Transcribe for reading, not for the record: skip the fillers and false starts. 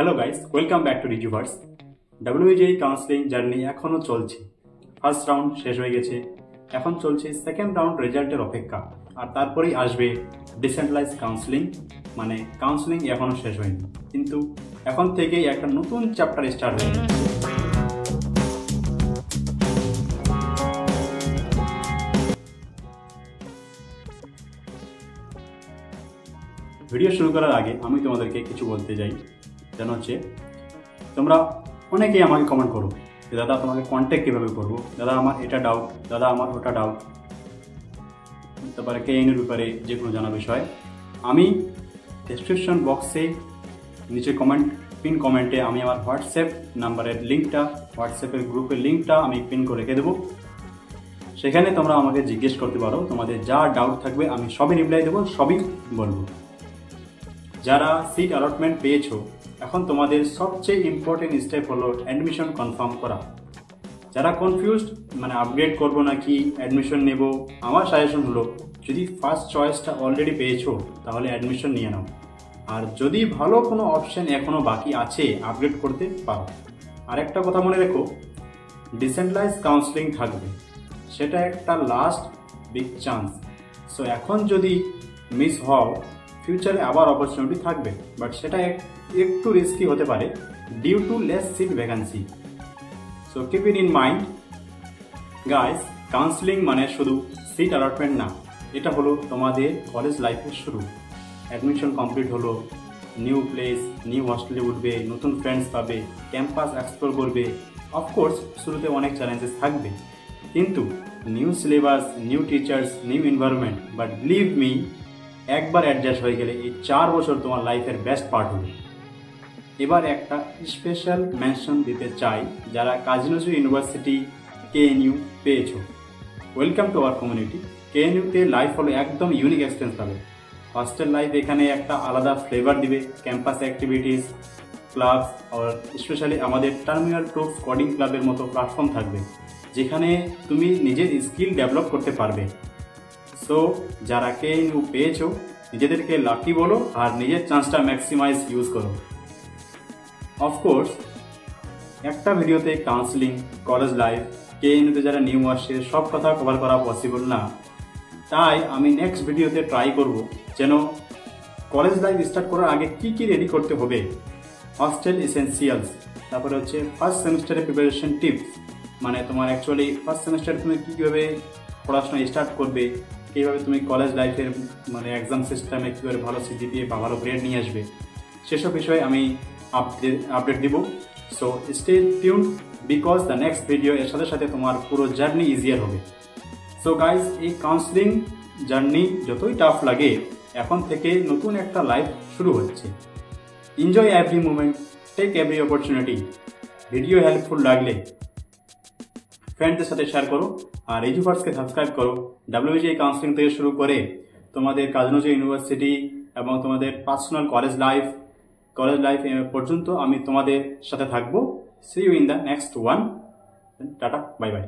Hello guys, welcome back to Rejuverse. WJEE counselling journey এখনো চলছে। First round শেষ হয়ে গেছে, এখন চলছে সেকেন্ড রাউন্ড রেজাল্টের অপেক্ষা। আর তারপরেই আসবে ডিসেন্ট্রালাইজ কাউন্সেলিং, মানে কাউন্সেলিং এখনো শেষ হয়নি, কিন্তু এখন থেকেই একটা নতুন চ্যাপ্টার স্টার্ট হয়ে গেছে। ভিডিও শুরু করার আগে আমি তোমাদেরকে কিছু বলতে চাই, যেন হচ্ছে তোমরা অনেকেই আমাকে কমেন্ট করো যে দাদা তোমাকে কন্ট্যাক্ট কীভাবে করবো, দাদা আমার এটা ডাউট, দাদা আমার ওটা ডাউট, তারপরে কেএনইউর ব্যাপারে যে কোনো জানা বিষয়। আমি ডেসক্রিপশন বক্সে নিচে পিন কমেন্টে আমি আমার হোয়াটসঅ্যাপ নাম্বারের লিঙ্কটা, হোয়াটসঅ্যাপের গ্রুপের লিঙ্কটা আমি পিন করে রেখে দেবো। সেখানে তোমরা আমাকে জিজ্ঞেস করতে পারো, তোমাদের যা ডাউট থাকবে আমি সবই রিপ্লাই দেবো, সবই বলবো। যারা সিট অ্যালটমেন্ট পেয়েছো, এখন তোমাদের সবচেয়ে ইম্পর্টেন্ট স্টেপ হলো অ্যাডমিশন কনফার্ম করা। যারা কনফিউজড, মানে আপগ্রেড করবো নাকি অ্যাডমিশন নেব, আমার সাজেশন হলো যদি ফার্স্ট চয়েসটা অলরেডি পেয়েছো তাহলে অ্যাডমিশন নিয়ে নাও। আর যদি ভালো কোনো অপশন এখনও বাকি আছে, আপগ্রেড করতে পারো। আর একটা কথা মনে রেখো, ডিসেন্ট্রালাইজ কাউন্সেলিং থাকবে, সেটা একটা লাস্ট বিগ চান্স। সো এখন যদি মিস হও, ফিউচারে আবার অপরচুনিটি থাকবে, বাট সেটা একটু রিস্কি হতে পারে due to less seat vacancy. So keep it in mind guys, counselling মানে শুধু সিট অ্যালটমেন্ট না, এটা হলো তোমাদের কলেজ লাইফের শুরু। অ্যাডমিশন কমপ্লিট হলো, নিউ প্লেস, নিউ হস্টেলে উঠবে, নতুন ফ্রেন্ডস পাবে, ক্যাম্পাস এক্সপ্লোর করবে। অফকোর্স শুরুতে অনেক চ্যালেঞ্জেস থাকবে, কিন্তু new syllabus, new teachers, new environment, but believe me, একবার অ্যাডজাস্ট হয়ে গেলে এই 4 বছর তোমার লাইফের বেস্ট পার্ট হবে। এবার একটা স্পেশাল মেনশন দিতে চাই যারা কাজী নজরুল ইউনিভার্সিটি কেএনইউ পেয়েছো। Welcome to our community. কেএনইউতে লাইফ হলো একদম ইউনিক এক্সপিরিয়েন্স পাবে। হস্টেল লাইফ এখানে একটা আলাদা ফ্লেভার দিবে, ক্যাম্পাস অ্যাক্টিভিটিস, ক্লাবস, আর স্পেশালি আমাদের টার্মিনাল প্রুফ কোডিং ক্লাবের মতো প্ল্যাটফর্ম থাকবে, যেখানে তুমি নিজের স্কিল ডেভেলপ করতে পারবে। সো যারা কেএনইউ পেয়েছো, নিজেদেরকে লাকি বলো আর নিজের চান্সটা ম্যাক্সিমাইজ ইউজ করো। অফকোর্স একটা ভিডিওতে কাউন্সেলিং, কলেজ লাইফ, কেএনইউতে যারা নিউ আসছে সব কথা কভার করা পসিবল না। তাই আমি নেক্সট ভিডিওতে ট্রাই করব যেন কলেজ লাইফ স্টার্ট করার আগে কি কি রেডি করতে হবে, হস্টেল এসেন্সিয়ালস, তারপরে হচ্ছে ফার্স্ট সেমিস্টারের প্রিপারেশন টিপস, মানে তোমার অ্যাকচুয়ালি ফার্স্ট সেমিস্টারে তুমি কীভাবে পড়াশোনা স্টার্ট করবে, কীভাবে তুমি কলেজ লাইফের মানে এক্সাম সিস্টেমে কীভাবে ভালো সিজিপিএ বা ভালো গ্রেড নিয়ে আসবে, সেসব বিষয়ে আমি আপডেট দিব। So stay tuned because the next video এর সাথে সাথে তোমার পুরো জার্নি ইজিয়ার হবে। সো গাইজ, এই কাউন্সেলিং জার্নি যতই টাফ লাগে, এখন থেকে নতুন একটা লাইফ শুরু হচ্ছে। Enjoy every moment, take every opportunity. Video helpful লাগলে ফ্রেন্ডদের সাথে শেয়ার করো, আর রিজুভার্সকে সাবস্ক্রাইব করো। ডাব্লিউজে কাউন্সেলিং থেকে শুরু করে তোমাদের কাজী নজরুল ইউনিভার্সিটি এবং তোমাদের পার্সোনাল কলেজ লাইফ পর্যন্ত আমি তোমাদের সাথে থাকবো। See you in the next one. Tata, bye by.